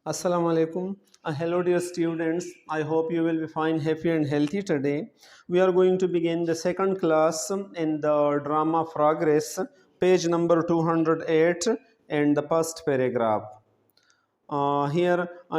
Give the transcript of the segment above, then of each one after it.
Assalamu alaikum. Hello dear students. I hope you will be fine, happy and healthy today. We are going to begin the second class in the drama Progress, page number 208 and the first paragraph. Here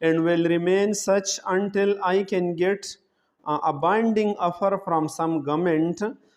and will remain such until I can get a binding offer from some government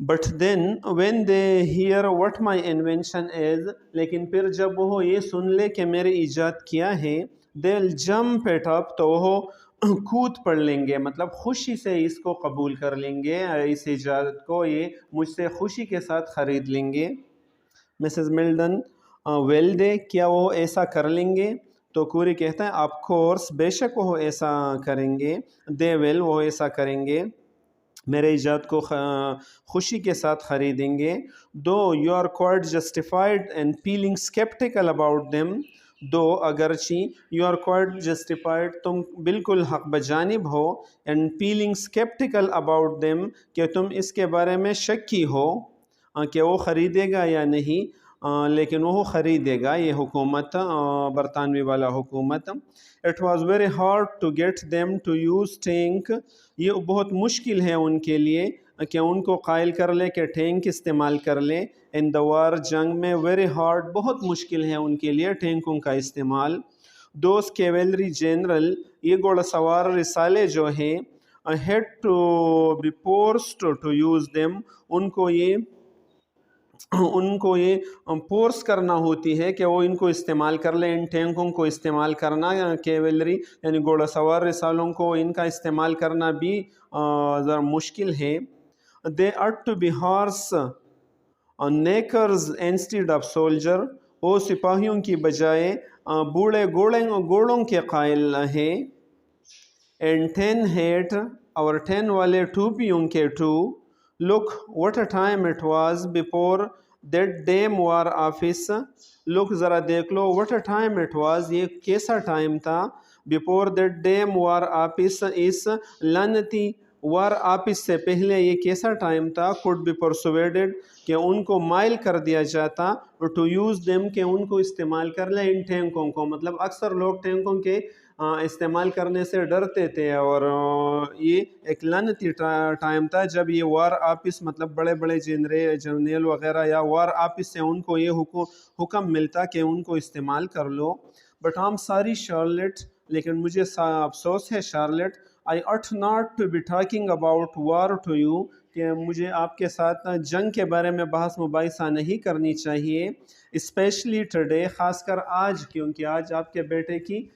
but then when they hear what my invention is, لیکن پھر جب وہ یہ سن لے کہ میرے ایجاد کیا ہے، دل جمپ اٹ اپ، تو وہ کود پڑ لیں گے، مطلب خوشی سے اس کو قبول کر لیں گے، اس ایجاد کو یہ مجھ سے خوشی کے ساتھ خرید لیں گے۔ مسز ملڈن ویل دے، کیا وہ ایسا کر لیں گے؟ تو کوری کہتا ہے آف کورس، بے شک وہ ایسا کریں گے، دے ویل، وہ ایسا کریں گے، میرے ایجاد کو خوشی کے ساتھ خریدیں گے۔ Though you are quite justified and feeling sceptical about them, though اگرچہ یو آر کوائٹ جسٹیفائڈ، تم بالکل حق بجانب ہو، and feeling sceptical about them, کہ تم اس کے بارے میں شکی ہو کہ وہ خریدے گا یا نہیں، لیکن وہ خریدے گا، یہ حکومت، برطانوی والا حکومت۔ It was very hard to get them to use tank, یہ بہت مشکل ہے ان کے لیے کہ ان کو قائل کر لے کہ ٹینک استعمال کر لے، ان دا وار، جنگ میں، ویری ہارڈ، بہت مشکل ہے ان کے لیے ٹینکوں کا استعمال۔ دوز کیولری جنرل، یہ گھوڑا سوار رسالے جو ہیں، had to be forced to use them, ان کو یہ فورس کرنا ہوتی ہے کہ وہ ان کو استعمال کر لیں، ان ٹینکوں کو استعمال کرنا، کیولری یعنی گھوڑا سوار رسالوں کو ان کا استعمال کرنا بھی ذرا مشکل ہے۔ They are to be horse knackers instead of soldier, وہ سپاہیوں کی بجائے بوڑھے گھوڑوں کے قائل ہیں۔ اینڈ 10 ہیٹ، اور 10 والے ٹوپیوں کے ٹو، look what a time it was before that damn war office، لک ذرا دیکھ لو، what a time it was، یہ کیسا ٹائم تھا، before that damn war office، اس لعنتی وار آفس سے پہلے یہ کیسا ٹائم تھا، could be persuaded، کہ ان کو مائل کر دیا جاتا، to use them، کہ ان کو استعمال کر لیں، ان ٹینکوں کو، مطلب اکثر لوگ ٹینکوں کے استعمال کرنے سے ڈرتے تھے، اور یہ ایک لعنتی ٹائم تھا جب یہ وار آفس، مطلب بڑے بڑے جنرل وغیرہ یا وار آفس سے ان کو یہ حکم ملتا کہ ان کو استعمال کر لو۔ بٹ آئی ایم ساری شارلٹ، لیکن مجھے افسوس ہے Charlotte, I ought not to be talking about war to you، کہ مجھے آپ کے ساتھ جنگ کے بارے میں بحث مباحثہ نہیں کرنی چاہیے، اسپیشلی ٹوڈے، خاص کر آج، کیونکہ آج آپ کے بیٹے کی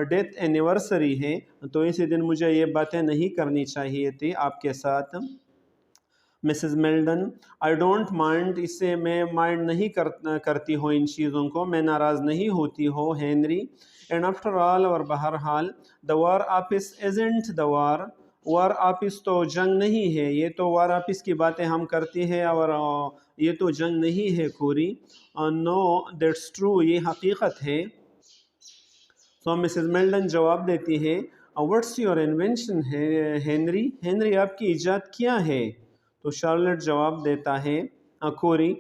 ڈیتھ اینیورسری ہے، تو اسی دن مجھے یہ باتیں نہیں کرنی چاہیے تھی آپ کے ساتھ۔ مسز میلڈن آئی ڈونٹ مائنڈ، اس سے میں مائنڈ نہیں کرتی ہوں ان چیزوں کو، میں ناراض نہیں ہوتی ہوں ہینری، اینڈ آفٹر آل، اور بہرحال، the war office isn't the war, war office تو جنگ نہیں ہے، یہ تو وار آفس کی باتیں ہم کرتی ہیں، اور یہ تو جنگ نہیں ہے کوری، نو دیٹس ٹرو، یہ حقیقت ہے۔ تو مسز میلڈن جواب دیتی ہے what's your invention Henry, Henry آپ کی ایجاد کیا ہے؟ تو شارلٹ جواب دیتا ہے کوری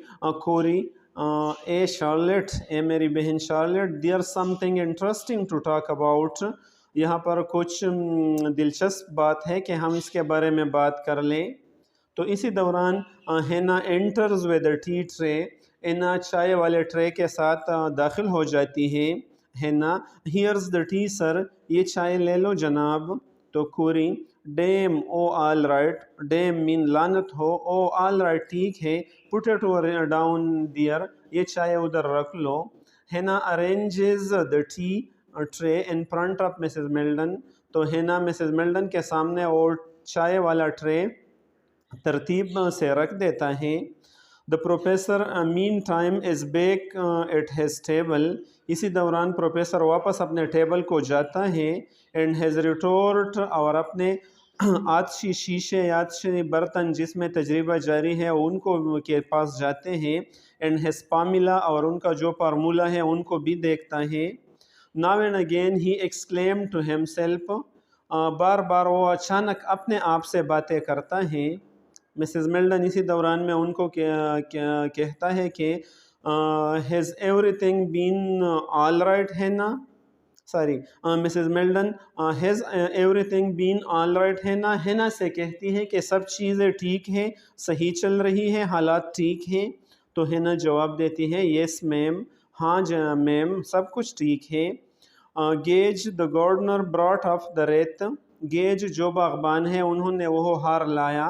اے شارلٹ، اے میری بہن Charlotte, there something interesting to talk about, یہاں پر کچھ دلچسپ بات ہے کہ ہم اس کے بارے میں بات کر لیں۔ تو اسی دوران Hina enters with a tea tray, Hina چائے والے ٹرے کے ساتھ داخل ہو جاتی ہے۔ ہینا ہیئرز دا ٹی سر، یہ چائے لے لو جناب۔ تو کوری ڈیم، او آل رائٹ، ڈیم مین لعنت ہو، او آل رائٹ ٹھیک ہے، پٹ اٹ ڈاؤن دیئر، یہ چائے ادھر رکھ لو۔ Hina arranges the tea tray in front of Mrs Milden, تو ہینا مسز میلڈن کے سامنے اور چائے والا ٹرے ترتیب سے رکھ دیتا ہے۔ The professor man time is back at his table, اسی دوران پروفیسر واپس اپنے ٹیبل کو جاتا ہے، اینڈ ہیز ریٹورٹ، اور اپنے آتشی شیشے، آتشی برتن جس میں تجربہ جاری ہے ان کو کے پاس جاتے ہیں، اینڈ ہیز فارمولا، اور ان کا جو فارمولا ہے ان کو بھی دیکھتا ہے۔ Now and again he exclaim to ہیم سیلف، بار بار وہ اچانک اپنے آپ سے باتیں کرتا ہے۔ مسز میلڈن اسی دوران میں ان کو کہتا ہے کہ has everything been all right ہے نا، sorry, Mrs Milden has everything been all right ہے نا، ہینا سے کہتی ہے کہ سب چیزیں ٹھیک ہیں، صحیح چل رہی ہیں، حالات ٹھیک ہیں۔ تو ہینا جواب دیتی ہے یس میم، ہاں میم، سب کچھ ٹھیک ہے۔ Gage the gardener brought of the ریت، گیج جو باغبان ہے انہوں نے وہ ہار لایا،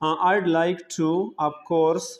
I'd like to, of course,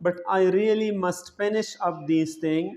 but I really must finish up these things,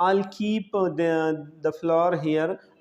I'll keep the flower here,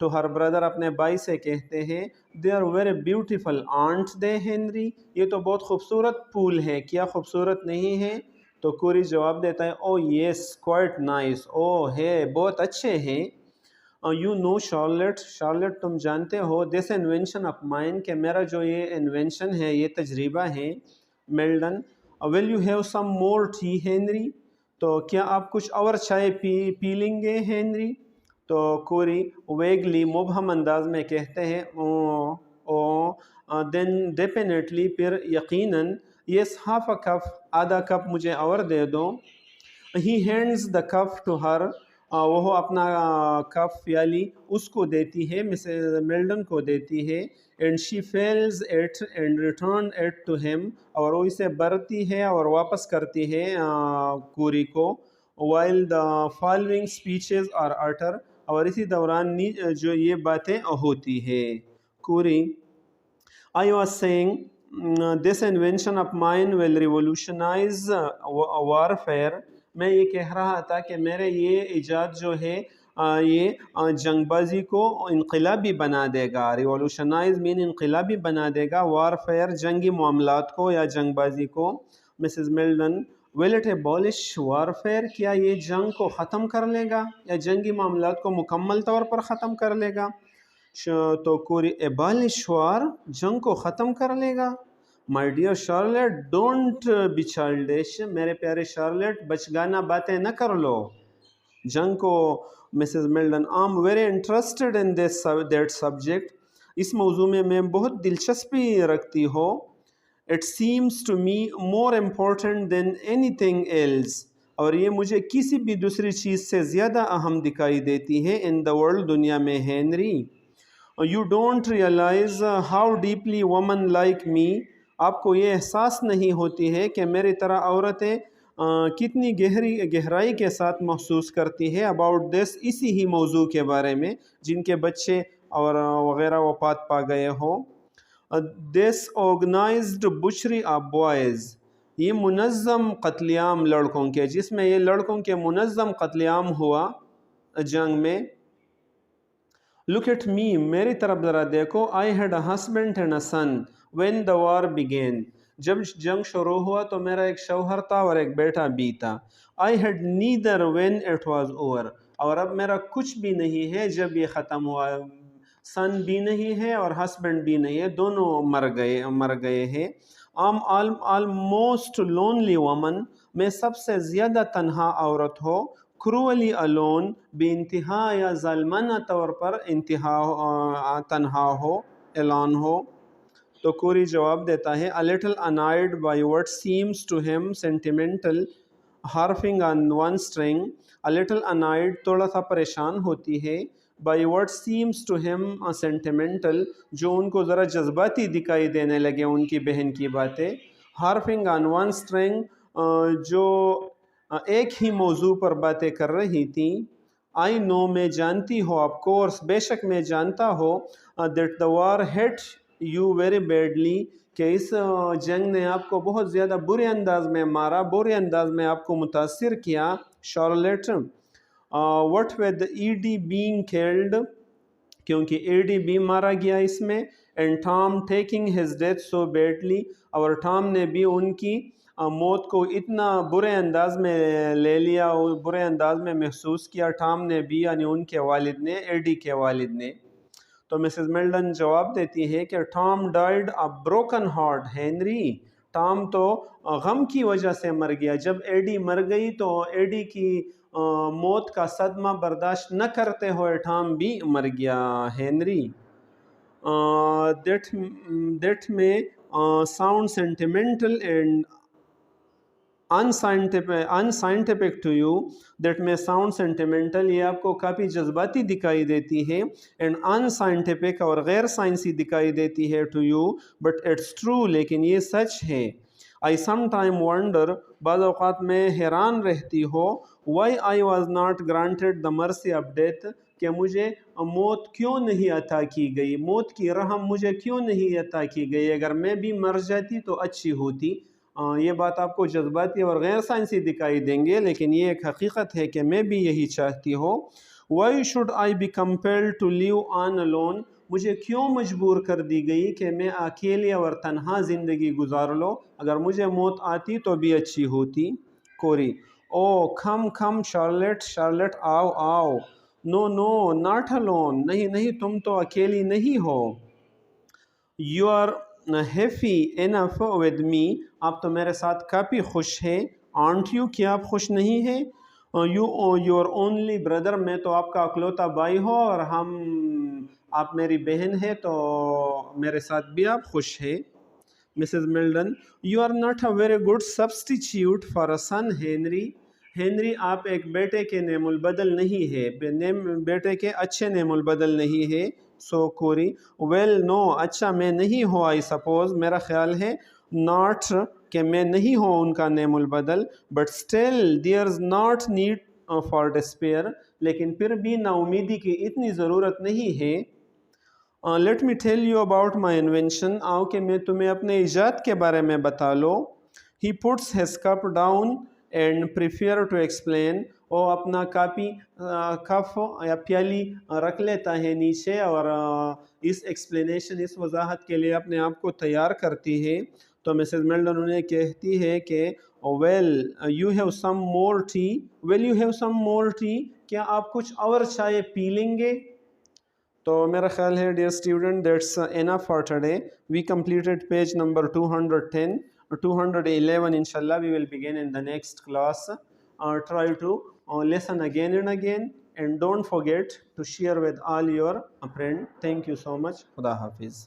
to her brother اپنے بھائی سے کہتے ہیں they are very beautiful aren't they Henry, یہ تو بہت خوبصورت پھول ہے، کیا خوبصورت نہیں ہے؟ تو کوری جواب دیتا ہے oh yes quite nice، oh ہے بہت اچھے ہیں۔ you know شارلٹ، شارلٹ تم جانتے ہو this invention of mine کہ میرا جو یہ انوینشن ہے، یہ تجربہ ہے۔ Meldon will you have some more tea Henry, تو کیا آپ کچھ اور چائے پی لیں گے ہنری؟ تو کوری ویگلی مبہم انداز میں کہتے ہیں then definitely پھر یقیناً yes half a cup آدھا کپ مجھے اور دے دو۔ he hands the cup to her وہ اپنا کپ پیالی اس کو دیتی ہے، مسز میلڈن کو دیتی ہے and she fills it and return it to him اور وہ اسے بھرتی ہے اور واپس کرتی ہے کوری کو while the following speeches are uttered اور اسی دوران جو یہ باتیں ہوتی ہے۔ کوری I was saying this invention of mine will revolutionize warfare، میں یہ کہہ رہا تھا کہ میرے یہ ایجاد جو ہے یہ جنگ بازی کو انقلابی بنا دے گا، ریولوشنائز مین انقلابی بنا دے گا، وارفیئر جنگی معاملات کو یا جنگ بازی کو۔ Mrs Milden will it abolish warfare، کیا یہ جنگ کو ختم کر لے گا یا جنگی معاملات کو مکمل طور پر ختم کر لے گا؟ تو کوری abolish war جنگ کو ختم کر لے گا۔ my dear Charlotte don't be childish، میرے پیارے شارلٹ بچگانہ باتیں نہ کر لو جنگ کو۔ Mrs Milden I'm very interested in that subject، اس موضوع میں بہت دلچسپی رکھتی ہو۔ it seems to me more important than anything else، اور یہ مجھے کسی بھی دوسری چیز سے زیادہ اہم دکھائی دیتی ہے in the world دنیا میں Henry. you don't realize how deeply women like me، آپ کو یہ احساس نہیں ہوتی ہے کہ میری طرح عورتیں کتنی گہرائی کے ساتھ محسوس کرتی ہے about this اسی ہی موضوع کے بارے میں جن کے بچے اور وغیرہ وفات پا گئے ہوں۔ this organized butchery of boys، یہ منظم قتل عام لڑکوں کے، جس میں یہ لڑکوں کے منظم قتل عام ہوا جنگ میں۔ look at me، میری طرف ذرا دیکھو I had a husband and a son when the war began، جب جنگ شروع ہوا تو میرا ایک شوہر تھا اور ایک بیٹا بھی تھا۔ I had neither when it was over، اور اب میرا کچھ بھی نہیں ہے جب یہ ختم ہوا، سن بھی نہیں ہے اور ہسبینڈ بھی نہیں ہے، دونوں مر گئے ہیں۔ I'm almost lonely woman، میں سب سے زیادہ تنہا عورت ہو۔ cruelly alone، بے انتہا یا ظالمانہ طور پر تنہا ہو، اعلان ہو۔ تو کوری جواب دیتا ہے a little annoyed by what seems to him sentimental harping on one string، a little annoyed تھوڑا سا پریشان ہوتی ہے by what seems to him sentimental جو ان کو ذرا جذباتی دکھائی دینے لگے ان کی بہن کی باتیں، harping on one string جو ایک ہی موضوع پر باتیں کر رہی تھیں۔ I know میں جانتی ہوں of course بے شک میں جانتا ہوں that the war hit you very badly کہ اس جنگ نے آپ کو بہت زیادہ برے انداز میں مارا، برے انداز میں آپ کو متاثر کیا۔ Charlotte what with ED being killed کیونکہ ایڈی بھی مارا گیا اس میں and Tom taking his death so badly اور ٹام نے بھی ان کی موت کو اتنا برے انداز میں لے لیا، برے انداز میں محسوس کیا ٹام نے بھی، یعنی ان کے والد نے، ایڈی کے والد نے۔ تو مسز میلڈن جواب دیتی ہے کہ Tom died a broken heart Henry, Tom تو غم کی وجہ سے مر گیا، جب ایڈی مر گئی تو ایڈی کی موت کا صدمہ برداشت نہ کرتے ہوئے ٹام بھی مر گیا Henry. that may sound sentimental and unscientific to you، that may sound sentimental یہ آپ کو کافی جذباتی دکھائی دیتی ہے، and unscientific اور غیر سائنسی دکھائی دیتی ہے to you but it's true لیکن یہ سچ ہے۔ I sometime wonder بعض اوقات میں حیران رہتی ہو why I was not granted the mercy of death کہ مجھے موت کیوں نہیں عطا کی گئی، موت کی رحم مجھے کیوں نہیں عطا کی گئی، اگر میں بھی مر جاتی تو اچھی ہوتی۔ یہ بات آپ کو جذباتی اور غیر سائنسی دکھائی دیں گے، لیکن یہ ایک حقیقت ہے کہ میں بھی یہی چاہتی ہوں۔ Why should I be compelled to live on alone، مجھے کیوں مجبور کر دی گئی کہ میں اکیلے اور تنہا زندگی گزار لوں، اگر مجھے موت آتی تو بھی اچھی ہوتی۔ کوری: او کم کم شارلٹ، شارلٹ آؤ آؤ۔ نو نو ناٹ alone، نہیں نہیں تم تو اکیلی نہیں ہو۔ You are happy enough with me, آپ تو میرے ساتھ کافی خوش ہیں۔ آنٹ یو، کیا آپ خوش نہیں ہیں؟ یور اونلی بردر، میں تو آپ کا اکلوتا بھائی ہوں اور آپ میری بہن ہے تو میرے ساتھ بھی آپ خوش ہیں۔ Mrs Milden: you are not a very good substitute for a son Henry, Henry آپ ایک بیٹے کے نعم البدل نہیں ہے، بیٹے کے اچھے نعم البدل نہیں ہے۔ سو کوری: ویل نو، اچھا میں نہیں ہوں، آئی سپوز میرا خیال ہے، ناٹ کہ میں نہیں ہوں ان کا نعم البدل، but still there is not need for despair, لیکن پھر بھی نا امیدی کی اتنی ضرورت نہیں ہے۔ Let me tell you about my invention, آؤ کہ میں تمہیں اپنے ایجاد کے بارے میں بتا لو۔ He puts his cup down and prepare to explain, وہ اپنا کپ یا پیالی رکھ لیتا ہے نیچے اور اس ایکسپلینیشن، اس وضاحت کے لیے اپنے آپ کو تیار کرتی ہے۔ تو مسز ملڈن انہیں کہتی ہے کہ will you have some more tea, will you have some more tea, کیا آپ کچھ اور چائے پی لیں گے؟ تو میرا خیال ہے dear student that's enough for today, we completed page number 210 211 inshallah we will begin in the next class. Try to listen again and again and don't forget to share with all your friends. Thank you so much. Khuda Hafiz.